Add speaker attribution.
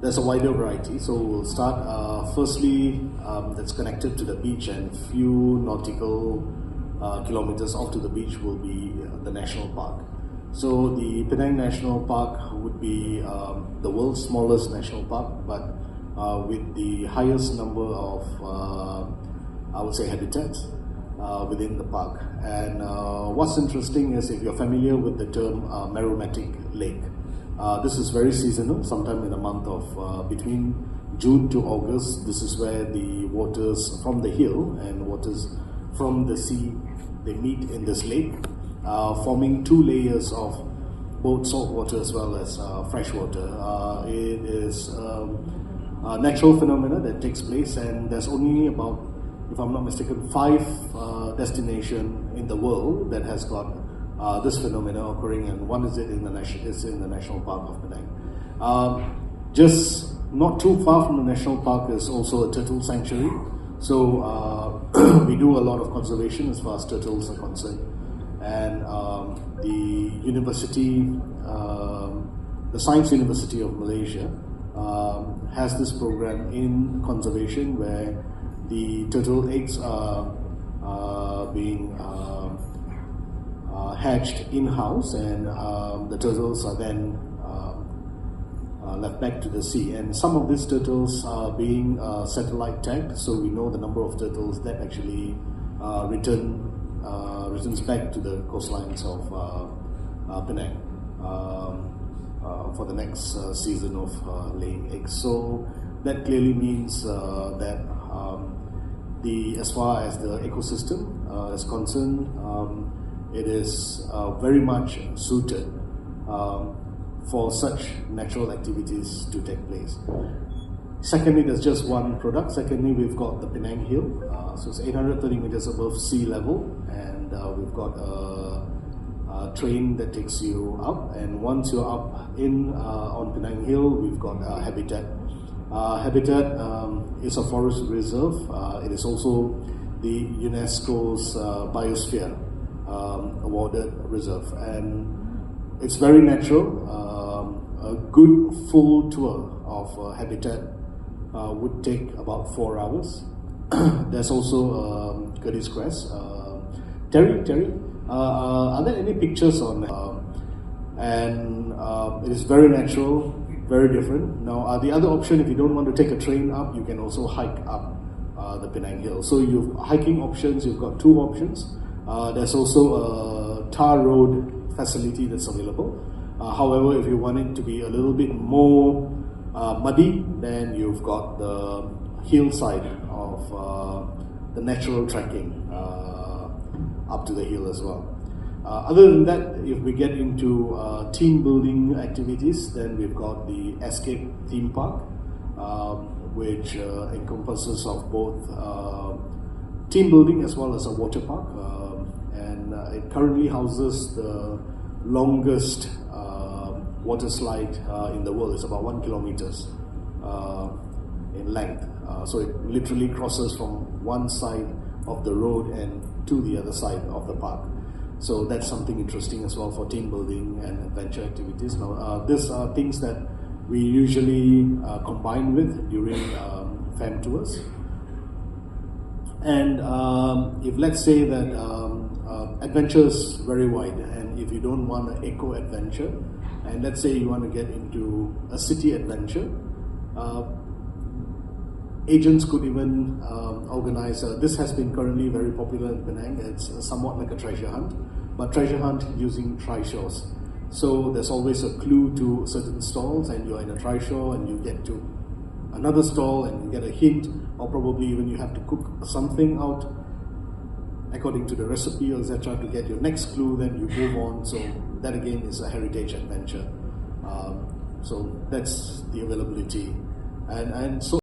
Speaker 1: There's a wider variety, so we'll start firstly that's connected to the beach, and few nautical kilometers off to the beach will be the national park. So the Penang National Park would be the world's smallest national park, but with the highest number of I would say habitats within the park. And what's interesting is, if you're familiar with the term Meromatic Lake, this is very seasonal. Sometime in the month of between June to August, this is where the waters from the hill and waters from the sea, they meet in this lake, forming two layers of both salt water as well as fresh water. It is a natural phenomena that takes place, and there's only about, if I'm not mistaken, 5 destinations in the world that has got this phenomena occurring, and one is in the National Park of Penang. Just not too far from the national park is also a turtle sanctuary. So we do a lot of conservation as far as turtles are concerned, and the university, the Science University of Malaysia, has this program in conservation where the turtle eggs are being hatched in-house, and the turtles are then left back to the sea. And some of these turtles are being satellite tagged, so we know the number of turtles that actually returns back to the coastlines of Penang for the next season of laying eggs. So that clearly means that as far as the ecosystem is concerned, it is very much suited for such natural activities to take place. Secondly, there's just one product. Secondly, we've got the Penang Hill. So it's 830 meters above sea level, and we've got a train that takes you up. And once you're up on Penang Hill, we've got Habitat. Habitat is a forest reserve. It is also the UNESCO's Biosphere awarded reserve, and it's very natural. A good full tour of Habitat would take about 4 hours. There's also Curtis Crest. Terry, are there any pictures on and it is very natural, very different. Now the other option, if you don't want to take a train up, you can also hike up the Penang Hill. So you've hiking options, you've got 2 options. There's also a tar road facility that's available. However, if you want it to be a little bit more muddy, then you've got the hillside of the natural trekking up to the hill as well. Other than that, if we get into team building activities, then we've got the Escape theme park, which encompasses of both team building as well as a water park, and it currently houses the longest water slide in the world. It's about 1 kilometer in length, so it literally crosses from one side of the road and to the other side of the park. So that's something interesting as well for team building and adventure activities. Now these are things that we usually combine with during fam tours. And if let's say that adventure is very wide, and if you don't want an eco adventure, and let's say you want to get into a city adventure, agents could even organize, this has been currently very popular in Penang. It's somewhat like a treasure hunt, but treasure hunt using trishaws. So there's always a clue to certain stalls, and you're in a trishaw and you get to another stall and you get a hint, or probably even you have to cook something out according to the recipe, etc., to get your next clue. Then you move on. So that again is a heritage adventure. So that's the availability, and so